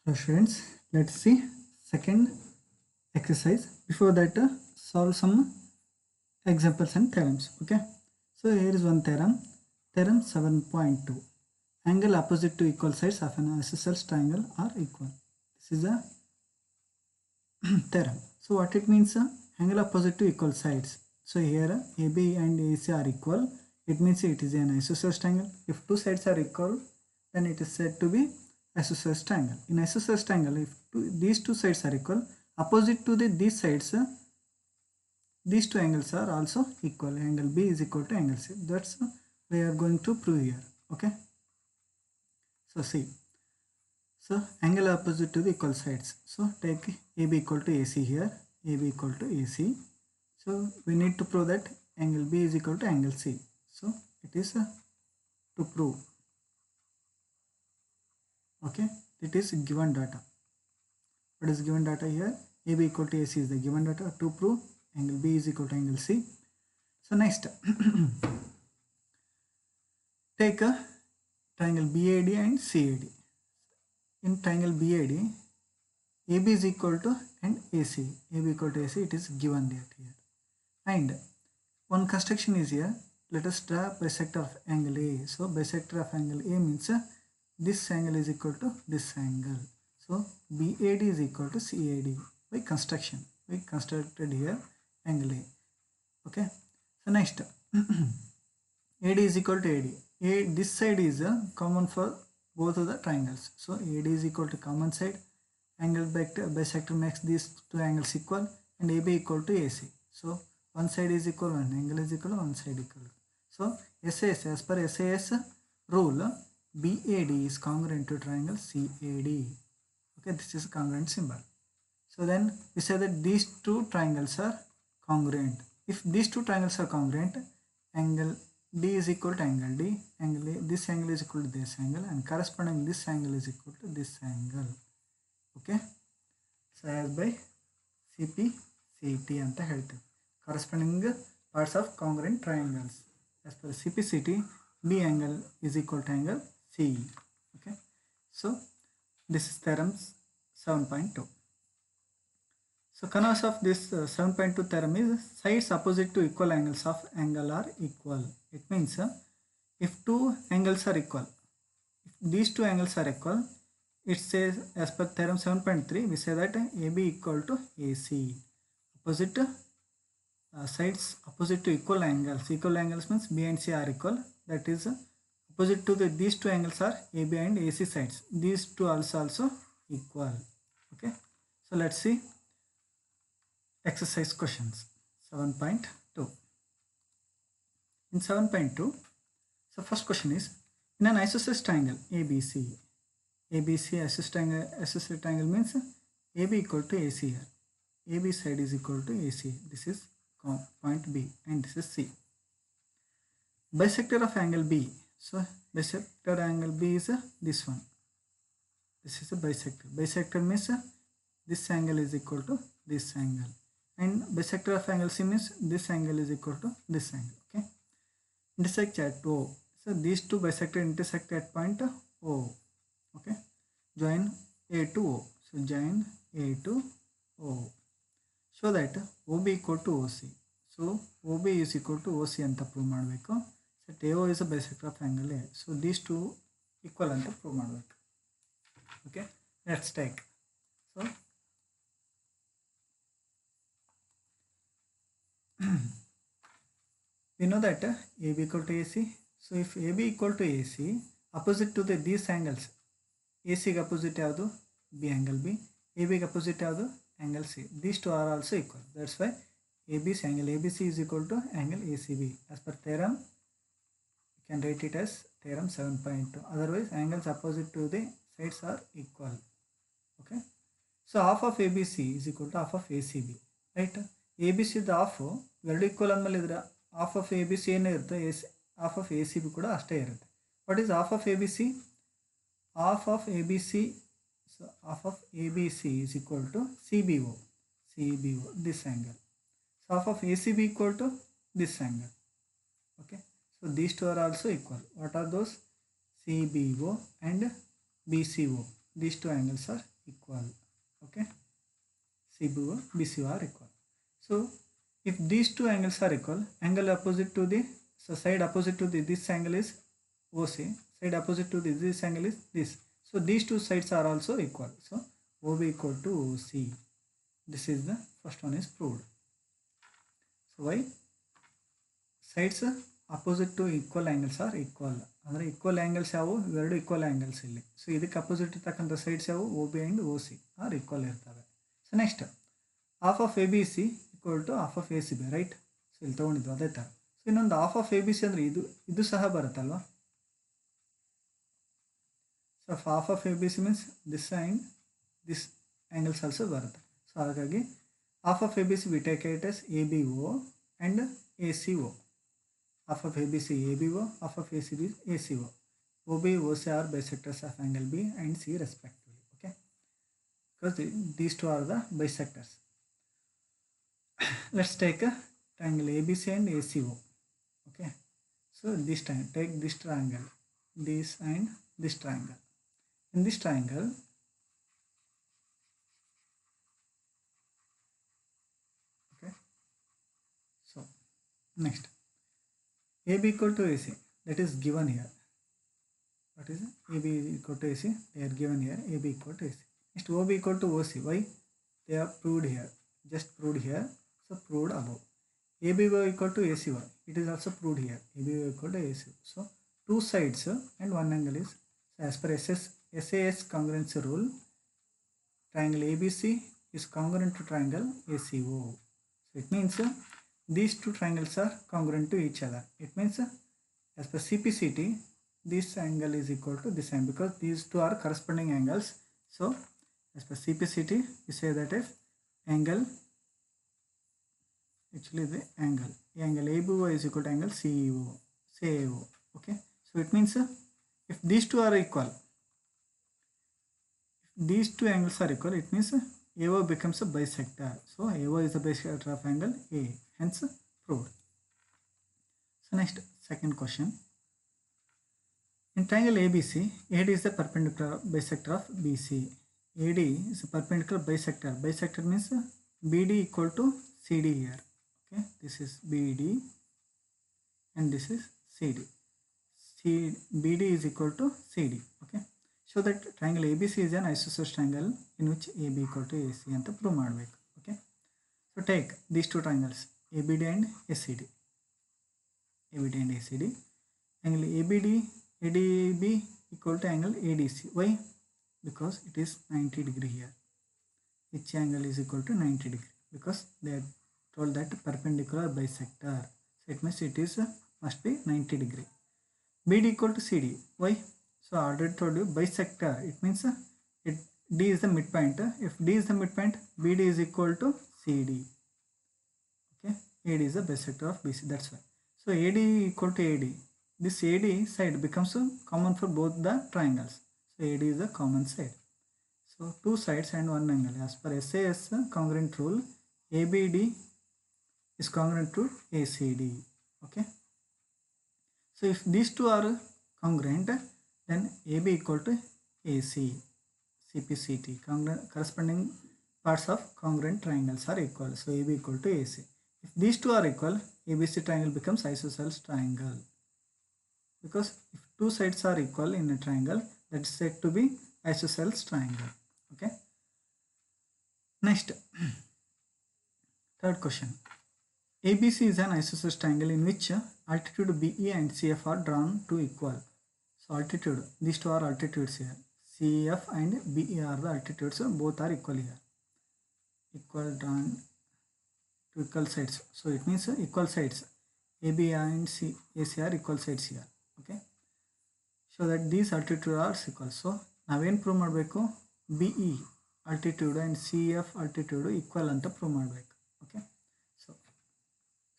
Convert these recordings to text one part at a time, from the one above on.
So students, let's see second exercise. Before that, solve some examples and theorems. Okay. So here is one theorem. Theorem 7.2. Angle opposite to equal sides of an isosceles triangle are equal. This is a theorem. So what it means? Angle opposite to equal sides. So here AB and AC are equal. It means it is an isosceles triangle. If two sides are equal, then it is said to be isosceles triangle. In isosceles triangle, if these two sides are equal, opposite to these sides, these two angles are also equal. Angle B is equal to angle C. That's we are going to prove here. Okay. So see. So angle opposite to the equal sides. So take AB equal to AC here. AB equal to AC. So we need to prove that angle B is equal to angle C. So it is to prove. Okay. It is given data. What is given data here? AB equal to AC is the given data to prove angle B is equal to angle C. So next, take a triangle BAD and CAD. In triangle BAD, AB is equal to and AC. AB equal to AC, it is given that here. And one construction is here. Let us draw bisector of angle A. So bisector of angle A means this angle is equal to this angle. So BAD is equal to CAD by construction. We constructed here angle A. Okay. So next, AD is equal to AD. This side is common for both of the triangles. So AD is equal to common side. Angle bisector makes these two angles equal, and AB equal to AC. So one side is equal, one angle is equal, one side equal. So SAS, as per SAS rule, BAD is congruent to triangle CAD. Okay, this is congruent symbol. So then we say that these two triangles are congruent. If these two triangles are congruent, angle D is equal to angle D, angle A, this angle is equal to this angle, and corresponding this angle is equal to this angle. Okay. So as by CP CT ಅಂತ ಹೇಳ್ತೀವಿ. Corresponding parts of congruent triangles. As per CPCT, B angle is equal to angle CE. Okay. So this is theorem 7.2. So converse of this 7.2 theorem is sides opposite to equal angles of angle are equal. It means if two angles are equal, if these two angles are equal, it says as per theorem 7.3 we say that AB equal to AC. Opposite sides opposite to equal angles. Equal angles means B and C are equal. That is opposite to these two angles are AB and AC sides. These two also equal. Okay. So let's see exercise questions 7.2. In 7.2, so first question is, in an isosceles triangle ABC, isosceles triangle means AB equal to AC here. AB side is equal to AC. This is point B and this is C. Bisector of angle B. So bisector angle B is this one. This is a bisector. Bisector means this angle is equal to this angle. And bisector of angle C means this angle is equal to this angle. Okay. Intersect at O. So these two bisector intersect at point O. Okay. Join A to O. So join A to O. So that OB equal to OC. So OB is equal to OC anta prove ಮಾಡಬೇಕು. Set AO is a bisector of angle A. So these two equal anta prove ಮಾಡಬೇಕು. Okay. Let's take. So we know that AB equal to AC. So if AB equal to AC, opposite to these angles, AC ಗೆ opposite ಯಾವುದು? B angle B. AB ಗೆ opposite ಯಾವುದು? Angle C. These two are also equal. That's why ABC angle ABC is equal to angle ACB. As per theorem, you can write it as theorem 7.2. Otherwise, angles opposite to the sides are equal. Okay. So half of ABC is equal to half of ACB. Right? ABC is half. ಎರಡು equal ಅಂದಮೇಲೆ ಇದ್ರೆ half of ABC ಏನೇ ಇರುತ್ತೆ, half of ACB ಕೂಡ ಅಷ್ಟೇ ಇರುತ್ತೆ. What is half of ABC? Half of ABC, so half of ABC is equal to CBO, this angle. So half of ACB equal to this angle. Okay. So these two are also equal. What are those? CBO and BCO. These two angles are equal. Okay, CBO, BCO are equal. So if these two angles are equal, angle opposite to the, so side opposite to this angle is OC, side opposite to this angle is this. So these two sides are also equal. So OB equal to OC. This is the first one is proved. So why? Sides opposite to equal angles are equal. ಅಂದರೆ equal angles ಯಾವುವು, ಇವೆರಡು equal angles ಇಲ್ಲಿ. So ಇದಕ್ಕೆ opposite ಇರ್ತಕ್ಕಂಥ sides ಯಾವುವು, O B and O C are equal ಇರ್ತವೆ. So next half of A B C equal to half of A C B, right. So ಇಲ್ಲಿ ತೊಗೊಂಡಿದ್ದು ಅದೇ ಥರ. ಸೊ ಇನ್ನೊಂದು half of A B C ಅಂದರೆ ಇದು ಸಹ ಬರುತ್ತಲ್ವ. So half of A B C means this and this angles also ಬರುತ್ತೆ. ಸೊ ಹಾಗಾಗಿ half of A B C we take it as A B O and A C O. Half of ABC ABO, half of ACB ACO. OB, OC are bisectors of angle B and C respectively. Okay, because these two are the bisectors. Let's take a triangle ABC and ACO. Okay, so this time take this triangle, this and this triangle. In this triangle, okay, so next AB equal to AC, that is given here. What is it? AB equal to AC, they are given here. AB equal to AC. Next OB equal to OC. Why? They are proved here. Just proved here. So proved above. ABO equal to ACO. It is also proved here. ABO equal to ACO. So two sides and one angle is, so as per SAS congruency rule, triangle ABC is congruent to triangle ACO. So it means these two triangles are congruent to each other. It means as per CPCT, this angle is equal to this angle because these two are corresponding angles. So as per CPCT, we say that if angle, actually the angle ABO is equal to angle CAO. Okay, so it means if these two are equal, if these two angles are equal, it means AO becomes a bisector. So AO is the bisector of angle A, hence proved. So next, second question. In triangle ABC, AD is the perpendicular bisector of BC. AD is a perpendicular bisector. Bisector means BD equal to CD here. Okay, this is BD and this is CD. BD is equal to CD. Okay, so that triangle ABC is an isosceles triangle in which AB equal to AC ಅಂತ prove ಮಾಡಬೇಕು. Okay, so take these two triangles ABD and ACD. ABD and ACD. Angle ABD ADB equal to angle ADC. Why? Because it is 90 degree here. Each angle is equal to 90 degree because they are told that perpendicular bisector. So it means it is must be 90 degree. BD equal to CD. Why? So I already told you bisector. It means D is the midpoint. If D is the midpoint, BD is equal to CD. Okay, AD is the bisector of BC. That's why. So AD equal to AD. This AD side becomes common for both the triangles. So AD is the common side. So two sides and one angle. As per SAS congruent rule, ABD is congruent to ACD. Okay. So if these two are congruent, then AB equal to AC. CPCT, corresponding parts of congruent triangles are equal. So AB equal to AC. If these two are equal, ABC triangle becomes isosceles triangle. Because if two sides are equal in a triangle, that is said to be isosceles triangle. Okay. Next, third question. ABC is an isosceles triangle in which altitude BE and CF are drawn to equal. So altitude, these two are altitudes here. CF and BE are the altitudes, both are equal here. Equal drawn to equal sides. So it means equal sides. AB and AC are equal sides here. Okay. So that these altitudes are equal. So ನಾವೇನು prove ಮಾಡಬೇಕು, BE altitude and CF altitude equal ಅಂತ prove ಮಾಡಬೇಕು. Okay,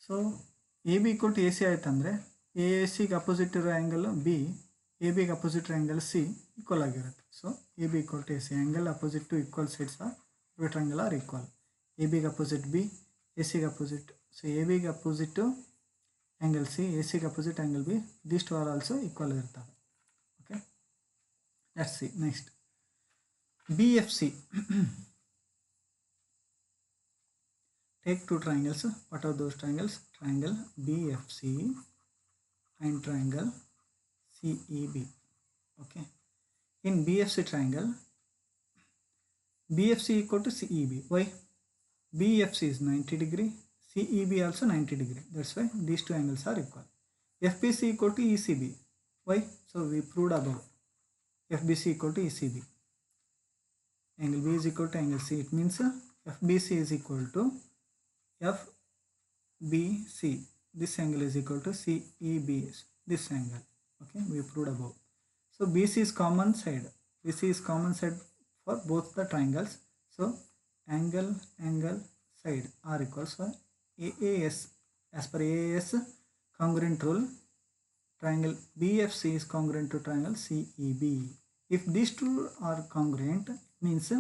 so AB equal to AC ಆಯ್ತಂದರೆ ACಗೆ opposite ಇರೋ angle B, ABಗೆ opposite angle C equal ಆಗಿರುತ್ತೆ. So AB equal to AC, angle opposite to equal sides are triangle are equal. ABಗೆ opposite B, ACಗೆ opposite, so ABಗೆ opposite angle C, ACಗೆ opposite angle B, these two are also equal ಇರ್ತವೆ. Okay, let's C next. BFC. Take two triangles. What are those triangles? Triangle BFC and triangle CEB. Okay. In BFC triangle, BFC equal to CEB. Why? BFC is 90 degree. CEB also 90 degree. That's why these two angles are equal. FBC equal to ECB. Why? So we proved above. FBC equal to ECB. Angle B is equal to angle C. It means FBC is equal to FBC. This angle is equal to CEB. This angle. Okay, we proved above. So BC is common side. BC is common side for both the triangles. So angle side are equal. So AAS, as per AAS congruent rule, triangle BFC is congruent to triangle CEB. If these two are congruent, it means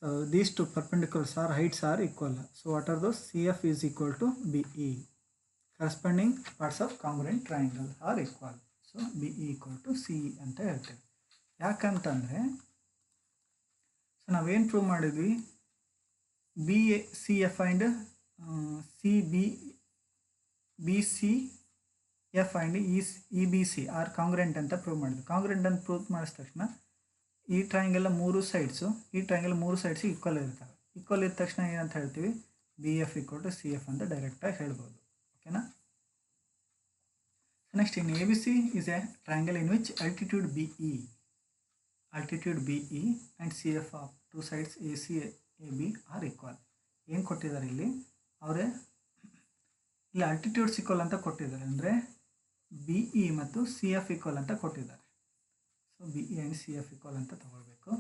so these two perpendiculars or heights are equal. So what are those? CF is equal to BE. Corresponding parts of congruent triangle are equal. So BE equal to CE ಅಂತ ಹೇಳ್ತೇವೆ. ಯಾಕಂತಂದರೆ so ನಾವೇನು prove ಮಾಡಿದ್ವಿ, BCF and BCF and EBC are congruent ಅಂತ prove ಮಾಡಿದ್ವಿ. Congruent ಅಂತ prove ಮಾಡಿದ ತಕ್ಷಣ ಈ ಟ್ರಯಾಂಗಲ್ ಮೂರು ಸೈಡ್ಸು ಈಕ್ವಲ್ ಇರ್ತವೆ. ಈಕ್ವಲ್ ಇದ್ದ ತಕ್ಷಣ ಏನಂತ ಹೇಳ್ತೀವಿ, BF equal to CF ಅಂತ ಡೈರೆಕ್ಟಾಗಿ ಹೇಳ್ಬೋದು. ಓಕೆನಾ? Next, in ABC is a triangle in which altitude BE and CF of two sides AC AB are equal. ಏನು ಕೊಟ್ಟಿದ್ದಾರೆ ಇಲ್ಲಿ ಅವರೇ ಇಲ್ಲಿ ಆಲ್ಟಿಟ್ಯೂಡ್ಸ್ ಈಕ್ವಲ್ ಅಂತ ಕೊಟ್ಟಿದ್ದಾರೆ, ಅಂದರೆ BE ಮತ್ತು CF ಈಕ್ವಲ್ ಅಂತ ಕೊಟ್ಟಿದ್ದಾರೆ. So BE and CF equal ಅಂತ ತಗೊಳ್ಬೇಕು.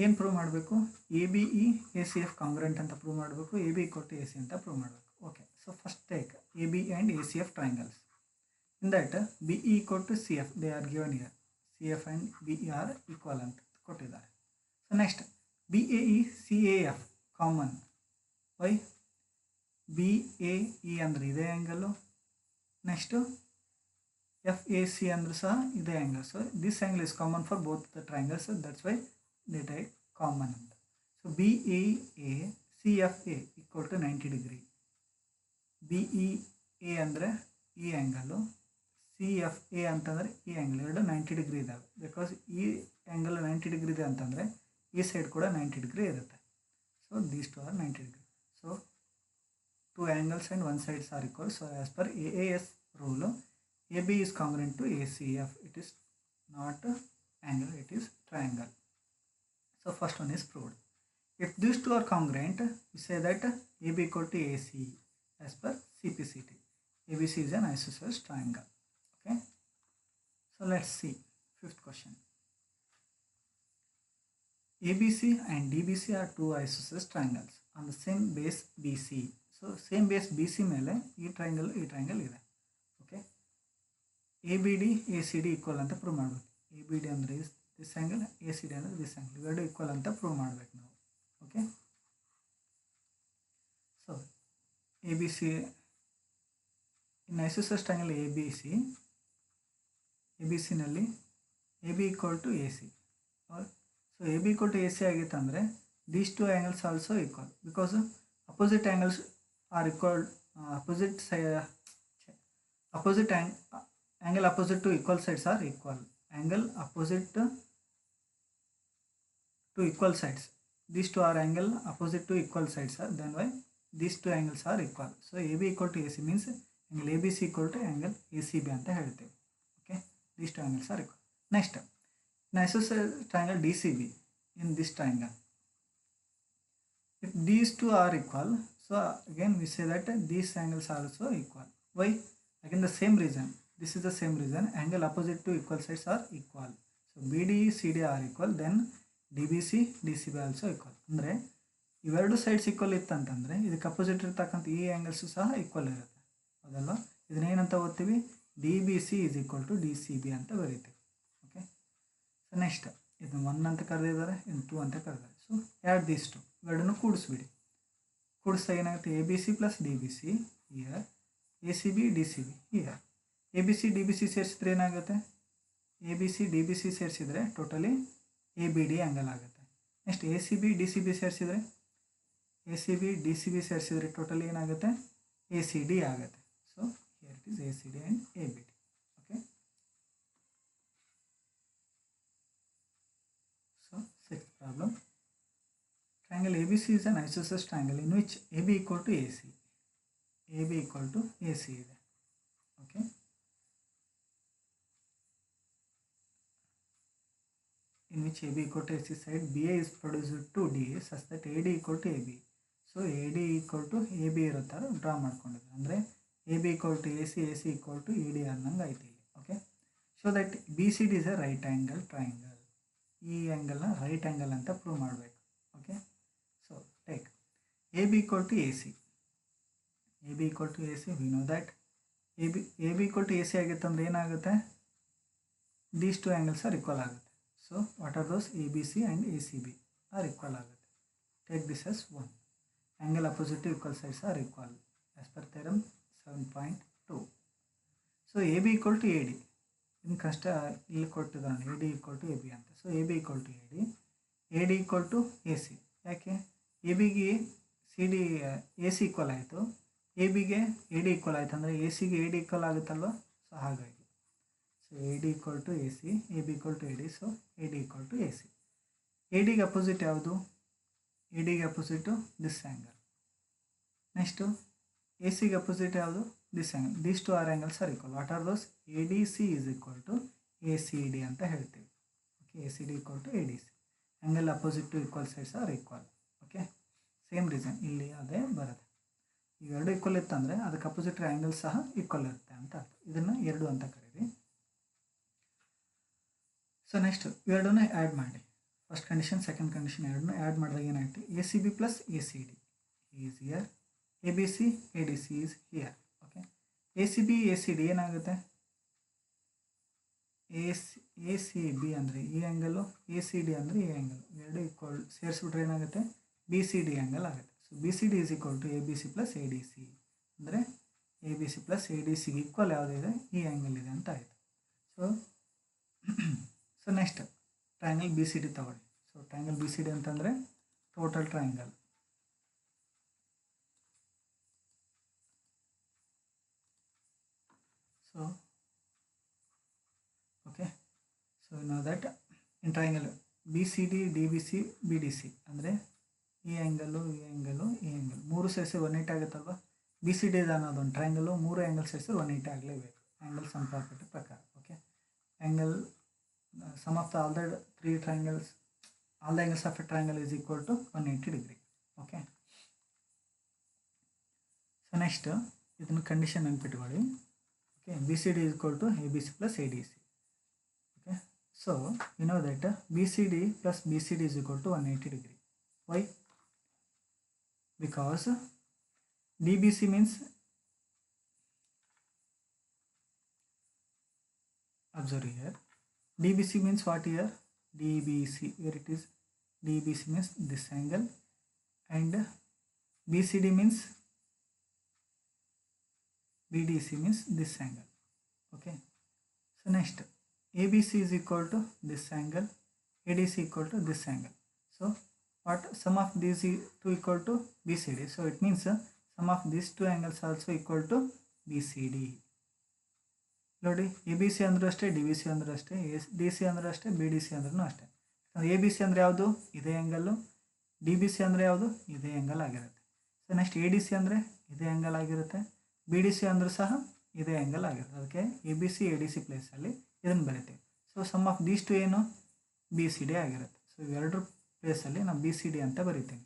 ಏನು ಪ್ರೂವ್ ಮಾಡಬೇಕು? ABE ACF ಕಾಂಗ್ರೆಂಟ್ ಅಂತ ಪ್ರೂವ್ ಮಾಡಬೇಕು, AB equal to AC ಅಂತ ಪ್ರೂವ್ ಮಾಡಬೇಕು. Okay, so first take AB and ACF triangles. In that BE equal to CF, they are given here. CF and BE are equivalent. So next BAE CAF common. Why? BAE andre ide angle. Next FAC andre saha ide angle. So this angle is common for both the triangles. So that's why they take common. So BAA CFA equal to 90 degree. BEA ಅಂದರೆ ಈ angle, CFA ಅಂತಂದರೆ ಈ angle, ಎರಡು 90 degree ಇದ್ದಾವೆ. Because ಈ angle 90 degree ಇದೆ ಅಂತಂದರೆ ಈ ಸೈಡ್ ಕೂಡ 90 ಡಿಗ್ರಿ ಇರುತ್ತೆ. So these two are 90 degree. So two angles and one sides are equal. So as per AAS rule AB is congruent to ACF. It is not angle, it is triangle. So first one is proved. If these two are congruent, we say that AB equal to AC as per CPCT. ABC is an isosceles triangle. Okay. So let's see fifth question. ABC and DBC are two isosceles triangles on the same base BC. So same base BC ಮೇಲೆ ಈ triangle ಇದೆ. Okay. ABD ACD equal ಅಂತ prove ಮಾಡಬೇಕು. ABD ಅಂದರೆ this angle, ACD ಅಂದರೆ this angle, ಇವೆರಡು equal ಅಂತ prove ಮಾಡಬೇಕು ನಾವು. Okay. So ABC in isosceles triangle ABC ನಲ್ಲಿ AB equal to AC. So AB equal to AC ಆಗಿತ್ತು ಅಂದರೆ these two angles also equal, because opposite angles are equal. Angle opposite to equal sides are equal. Angle opposite to equal sides, these two are angle opposite to equal sides are, then why these two angles are equal. So AB equal to AC means angle ABC equal to angle ACB ಅಂತ ಹೇಳ್ತೇವೆ. Okay, these two angles are equal. Next, in isosceles triangle DCB, in this triangle, if these two are equal, so again we say that these angles are also equal. Why? Again the same reason, this is the same reason, angle opposite to equal sides are equal. So BD CD are equal, then DBC DCB also equal. ಅಂದರೆ ಇವೆರಡು sides equal ಇತ್ತಂತಂದರೆ ಇದಕ್ಕೆ opposite ಇರ್ತಕ್ಕಂಥ ಈ angles ಸಹ equal ಇರುತ್ತೆ, ಹೌದಲ್ವ? ಇದನ್ನೇನಂತ ಓದ್ತೀವಿ? DBC is equal to DCB ಅಂತ ಬರೀತೀವಿ. ಓಕೆ. ಸೊ ನೆಕ್ಸ್ಟ್ ಇದನ್ನು 1 ಅಂತ ಕರೆದಿದ್ದಾರೆ, ಇದನ್ನು 2 ಅಂತ ಕರೆದಿದ್ದಾರೆ. ಸೊ ಆ್ಯಡ್ ದೀಸ್ ಟು, ಇವೆರಡನ್ನು ಕೂಡಿಸ್ಬಿಡಿ. ಕೂಡಿಸ್ತಾ ಏನಾಗುತ್ತೆ? ABC plus DBC here, ACB DCB here. ABC DBC ಸೇರಿಸಿದ್ರೆ ಏನಾಗುತ್ತೆ? A B C D B C ಸೇರಿಸಿದರೆ totally A B D angle ಆಗುತ್ತೆ. Next A C B D C B ಸೇರಿಸಿದರೆ A C B D C B ಸೇರಿಸಿದರೆ totally ಏನಾಗುತ್ತೆ A C D ಆಗುತ್ತೆ. So here it is A C D and A B D. Okay, so sixth problem. Triangle ABC is an isosceles triangle in which AB equal to AC. AB equal to AC ಇದೆ. Okay. In which AB equal to AC side BA is produced to DA such that AD equal to AB. So AD equal to AB ಇರೋ ಥರ draw ಮಾಡ್ಕೊಂಡಿದ್ದಾರೆ. ಅಂದರೆ AB equal to AC, AC equal to ED ಅನ್ನಂಗೆ ಐತಿ ಇಲ್ಲಿ. Okay, so that BCD is a right angle triangle. ಈ ಆ್ಯಂಗಲ್ನ right angle ಅಂತ prove ಮಾಡಬೇಕು. Okay, so take AB equal to AC. AB equal to AC, we know that AB equal to AC ಆಗಿತ್ತಂದ್ರೆ ಏನಾಗುತ್ತೆ, these two angles are equal ಆಗುತ್ತೆ. So what are those? ABC and ACB are equal ಆಗುತ್ತೆ. Take this as 1. Angle opposite to equal sides are equal as per theorem 7.2. So AB equal to AD. ಇನ್ನು ಕಷ್ಟ ಇಲ್ಲಿ ಕೊಟ್ಟಿದ್ದಾನೆ AD equal to AB ಅಂತ. So AB equal to AD, AD equal to AC. ಯಾಕೆ A ಬಿಗೆ C D A C equal ಆಯಿತು, A ಬಿಗೆ A D equal ಆಯಿತು ಅಂದರೆ ಎ ಸಿಗೆ ಎ ಡಿ ಈಕ್ವಲ್ ಆಗುತ್ತಲ್ವ. ಸೊ ಹಾಗಾಗಿ so A D equal to A C, A B equal to A D. So A D equal to A C. A ಡಿಗೆ opposite ಯಾವುದು? A ಡಿಗೆ opposite this angle. Next A ಸಿಗೆ opposite ಯಾವುದು? This angle. These two are angles are equal. What are those? A D C is equal to A C D ಅಂತ ಹೇಳ್ತೀವಿ. Okay, A C D equal to A D C. Angle opposite to equal sides are equal. Okay, same reason ಇಲ್ಲಿ ಅದೇ ಬರುತ್ತೆ. ಇವೆರಡು equal ಇತ್ತಂದರೆ ಅದಕ್ಕೆ opposite angle ಸಹ equal ಇರುತ್ತೆ ಅಂತ ಅರ್ಥ. ಇದನ್ನು 2 ಅಂತ ಕರೀರಿ. ಸೊ ನೆಕ್ಸ್ಟ್ ಇವೆರಡನ್ನ ಆ್ಯಡ್ ಮಾಡಿ. ಫಸ್ಟ್ ಕಂಡೀಷನ್, ಸೆಕೆಂಡ್ ಕಂಡೀಷನ್ ಎರಡನ್ನೂ ಆ್ಯಡ್ ಮಾಡಿದಾಗ ಏನಾಗುತ್ತೆ? A C B plus A C D is here, A B C A D C is here. Okay, A C B A C D ಏನಾಗುತ್ತೆ? A C B ಅಂದರೆ ಈ angle, A C D ಅಂದರೆ ಈ angle, ಎರಡು equal ಸೇರಿಸ್ಬಿಟ್ರೆ ಏನಾಗುತ್ತೆ? B C D angle ಆಗುತ್ತೆ. So B C D is equal to A B C plus A D C. ಅಂದರೆ A B C plus A D ಸಿಗೆ ಈಕ್ವಲ್ ಯಾವುದಿದೆ? ಈ ಆ್ಯಂಗಲ್ ಇದೆ ಅಂತ ಆಯಿತು. So next triangle B C D ತಗೊಳ್ಳಿ. So triangle B C D ಅಂತಂದರೆ total triangle. So okay, so know that in triangle B C D D B C B D C ಅಂದರೆ ಈ angle ಈ angle ಈ angle ಮೂರು ಸೇರಿಸಿ 180 ಆಗುತ್ತಲ್ವ. B C D ಅನ್ನೋದೊಂದು triangle 3 angle ಸೇರಿಸಿ 180 ಆಗಲೇಬೇಕು ಆ್ಯಂಗಲ್ ಸಮ್ ಪ್ರಾಪರ್ಟಿ ಪ್ರಕಾರ. Okay, angle sum of all the 3 triangles, all the angles of a triangle is equal to 180 degree. Okay, so next ಇದನ್ನು condition ನೆನಪಿಟ್ಕೊಳ್ಳಿ. Okay, B C D is equal to A B C plus A D C. Okay, so you know that B C D plus B C D is equal to 180 degree. Why? Because DBC means, observe here, DBC means what here? DBC, where it is? DBC means this angle, and BCD means, BDC means this angle. Okay, so next ABC is equal to this angle, ADC equal to this angle. So what sum of these two equal to BCD? So it means sum of these two angles also equal to BCD. ನೋಡಿ, A B C ಅಂದರೂ ಅಷ್ಟೇ, D B C ಅಂದರೂ ಅಷ್ಟೇ, D C ಅಂದರೂ ಅಷ್ಟೇ, B D C ಅಂದ್ರೂ ಅಷ್ಟೇ. A B C ಅಂದರೆ ಯಾವುದು? ಇದೇ ಆ್ಯಂಗಲ್ಲು. ಡಿ ಬಿ ಸಿ ಅಂದರೆ ಯಾವುದು? ಇದೇ ಆ್ಯಂಗಲ್ ಆಗಿರುತ್ತೆ. So next A D C ಅಂದರೆ ಇದೇ ಆ್ಯಂಗಲ್ ಆಗಿರುತ್ತೆ, ಬಿ ಡಿ ಸಿ ಅಂದರೂ ಸಹ ಇದೇ ಆ್ಯಂಗಲ್ ಆಗಿರುತ್ತೆ. ಅದಕ್ಕೆ A B C A D C ಪ್ಲೇಸಲ್ಲಿ ಇದನ್ನು ಬರೀತೀವಿ. So sum of these two ಏನು? ಬಿ ಸಿ ಡಿ ಆಗಿರುತ್ತೆ. ಸೊ ಇವೆರಡರ ಪ್ಲೇಸಲ್ಲಿ ನಾವು ಬಿ ಸಿ ಡಿ ಅಂತ ಬರಿತೀನಿ.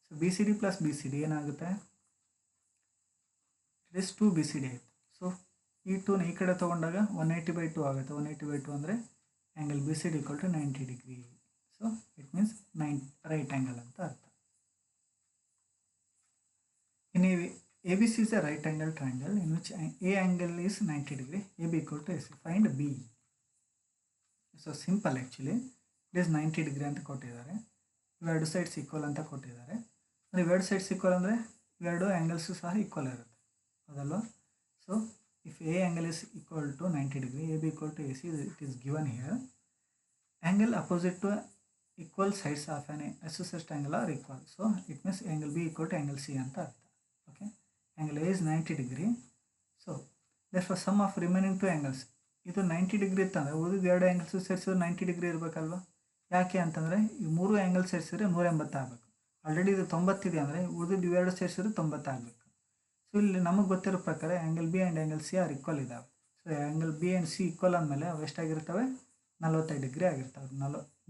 So B C D plus B C D ಏನಾಗುತ್ತೆ? It is 2 B C D ಆಯಿತು. ಸೊ ಈ 2ನ ಈ ಕಡೆ ತೊಗೊಂಡಾಗ 180/2 ಆಗುತ್ತೆ. 180/2 ಅಂದರೆ angle B C D equal to 90 degree. So it means right angle ಅಂತ ಅರ್ಥ. In A B C is a right angle triangle in which A angle is 90 degree, A B equal to A C. Find B. So simple actually it is 90 degree ಅಂತ ಕೊಟ್ಟಿದ್ದಾರೆ. ಇವೆರಡು sides equal ಅಂತ ಕೊಟ್ಟಿದ್ದಾರೆ. ಅಂದರೆ ಇವೆರಡು sides equal ಅಂದರೆ ಇವೆರಡು angles ಸಹ ಈಕ್ವಲ್ ಇರುತ್ತೆ, ಹೌದಲ್ವ? So if A angle is equal to 90 degree, AB equal to AC, it is given here. Angle opposite to equal sides of an isosceles angle are equal. So it means angle B equal to angle C anta artha. Okay, angle A is 90 degree. So therefore sum of remaining two angles, ಇದು 90 degree ಇತ್ತಂದರೆ ಉಳಿದ ಎರಡು angles ಸೇರಿಸಿದ್ರೆ 90 degree ಇರಬೇಕಲ್ವ. ಯಾಕೆ ಅಂತಂದರೆ ಈ ಮೂರು angle ಸೇರಿಸಿದ್ರೆ 180 ಆಗಬೇಕು. ಆಲ್ರೆಡಿ ಇದು 90 ಇದೆ ಅಂದರೆ ಉಳಿದು ಇವೆರಡು ಸೇರಿಸಿದ್ರೆ 90 ಆಗಬೇಕು. ಸೊ ಇಲ್ಲಿ ನಮಗೆ ಗೊತ್ತಿರೋ ಪ್ರಕಾರ angle B and angle C are equal ಇದ್ದಾವೆ. So angle B and C equal ಅಂದಮೇಲೆ ಅವು ಎಷ್ಟಾಗಿರ್ತವೆ, 45 ಡಿಗ್ರಿ ಆಗಿರ್ತವೆ.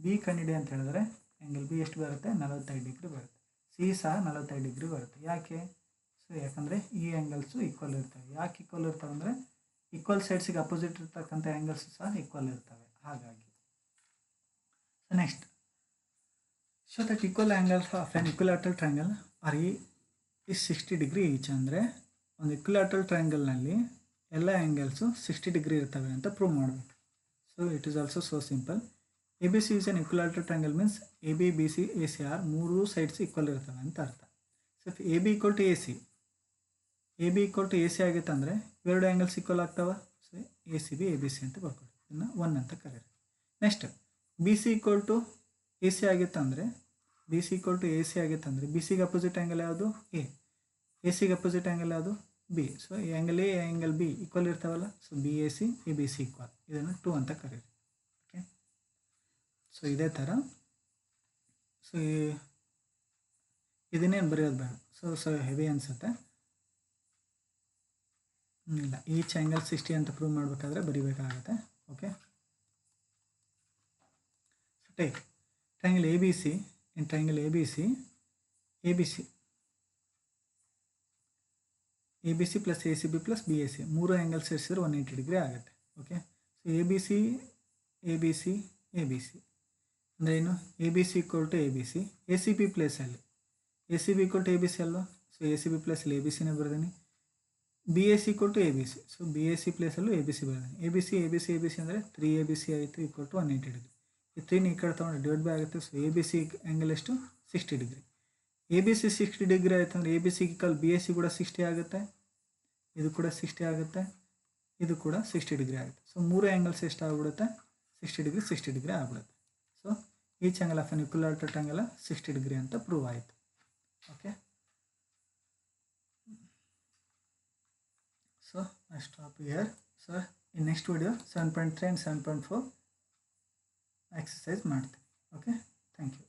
ಬಿ ಕಂಡಿಡಿ ಅಂತ ಹೇಳಿದ್ರೆ ಆ್ಯಂಗಲ್ ಬಿ ಎಷ್ಟು ಬರುತ್ತೆ, 45 ಡಿಗ್ರಿ ಬರುತ್ತೆ. ಸಿ ಸಹ 45 ಡಿಗ್ರಿ ಬರುತ್ತೆ. ಯಾಕೆ, ಸೊ ಯಾಕಂದರೆ ಈ ಆ್ಯಂಗಲ್ಸು ಈಕ್ವಲ್ ಇರ್ತವೆ. ಯಾಕೆ ಈಕ್ವಲ್ ಇರ್ತವೆ ಅಂದರೆ ಈಕ್ವಲ್ ಸೈಡ್ಸಿಗೆ ಅಪೋಸಿಟ್ ಇರ್ತಕ್ಕಂಥ ಆ್ಯಂಗಲ್ಸು ಸಹ ಈಕ್ವಲ್ ಇರ್ತವೆ. ಹಾಗಾಗಿ so next, show that equal angles of an equilateral triangle are is 60 degree each. ಅಂದರೆ ಒಂದು ಇಕ್ವಿಲಾಟ್ರಲ್ ಟ್ರಯಾಂಗಲ್ನಲ್ಲಿ ಎಲ್ಲ ಆ್ಯಂಗಲ್ಸು 60 ಡಿಗ್ರಿ ಇರ್ತವೆ ಅಂತ ಪ್ರೂವ್ ಮಾಡಬೇಕು. So it is also so simple. A B C is an equilateral triangle means A B B C A C are ಮೂರು sides equal ಇರ್ತವೆ ಅಂತ ಅರ್ಥ. So if A B equal to A C, A B equal to A C ಆಗಿತ್ತು ಅಂದರೆ ಎರಡು angles equal ಆಗ್ತಾವೆ. So A C B A B C ಅಂತ ಬರ್ಕೊಳ್ಳಿ, ಇದನ್ನು 1 ಅಂತ ಕರೀರಿ. Next B C equal to A C ಆಗಿತ್ತಂದರೆ, B C equal to A C ಆಗಿತ್ತಂದರೆ ಬಿ ಸಿಗೆ ಅಪೋಸಿಟ್ ಆ್ಯಂಗಲ್ ಯಾವುದು, ಎ ಸಿಗೆ ಅಪೋಸಿಟ್ ಆ್ಯಂಗಲ್ ಯಾವುದು, B. So angle A angle B equal ಇರ್ತಾವಲ್ಲ. So B A C A B C equal, ಇದನ್ನು 2 ಅಂತ ಕರೀರಿ. ಓಕೆ, ಸೊ ಇದೇ ಥರ. ಸೊ ಇದನ್ನೇನು ಬರೆಯೋದು ಬೇಡ. ಸೊ ಹೆವಿ ಅನಿಸುತ್ತೆ. ಇಲ್ಲ, ಈಚ್ ಆ್ಯಂಗಲ್ 60 ಅಂತ ಪ್ರೂವ್ ಮಾಡಬೇಕಾದ್ರೆ ಬರಿಬೇಕಾಗುತ್ತೆ. Okay, so take triangle A B C. In triangle A B C plus A C B plus B A C ಮೂರು ಆ್ಯಂಗಲ್ ಸೇರಿಸಿದ್ರೆ 180 ಡಿಗ್ರಿ ಆಗುತ್ತೆ. Okay, so A B C ಅಂದರೆ ಏನು, A B C equal to A B C, A C B ಪ್ಲೇಸಲ್ಲಿ A C B equal to A B C ಅಲ್ವಾ. So A C B ಪ್ಲೇಸಲ್ಲಿ A B ಸಿನೇ ಬರ್ತೀನಿ. B A C equal to A B C, so B A C ಪ್ಲೇಸಲ್ಲೂ A B C ಬರ್ತೀನಿ. A B C ಅಂದರೆ 3 A B C ಆಯಿತು equal to 180 degree. ಈ 3 ಈ ಕಡೆ ತೊಗೊಂಡು ಡಿವೈಡ್ ಬೈ ಆಗುತ್ತೆ. So A B C angle ಎಷ್ಟು, 60 degree. A B C 60 degree ಆಯಿತು ಅಂದರೆ A B C equal B A C ಕೂಡ 60 ಆಗುತ್ತೆ, ಇದು ಕೂಡ 60 ಆಗುತ್ತೆ, ಇದು ಕೂಡ 60 ಡಿಗ್ರಿ ಆಗುತ್ತೆ. ಸೊ ಮೂರು ಆ್ಯಂಗಲ್ಸ್ ಎಷ್ಟು ಆಗಿಬಿಡುತ್ತೆ, 60 ಡಿಗ್ರಿ ಆಗಿಬಿಡುತ್ತೆ. So each angle of an equilateral triangle 60 degree ಅಂತ ಪ್ರೂವ್ ಆಯಿತು. Okay, so I stop here. So in next video 7.3 and 7.4 exercise ಮಾಡ್ತೀನಿ. Okay, thank you.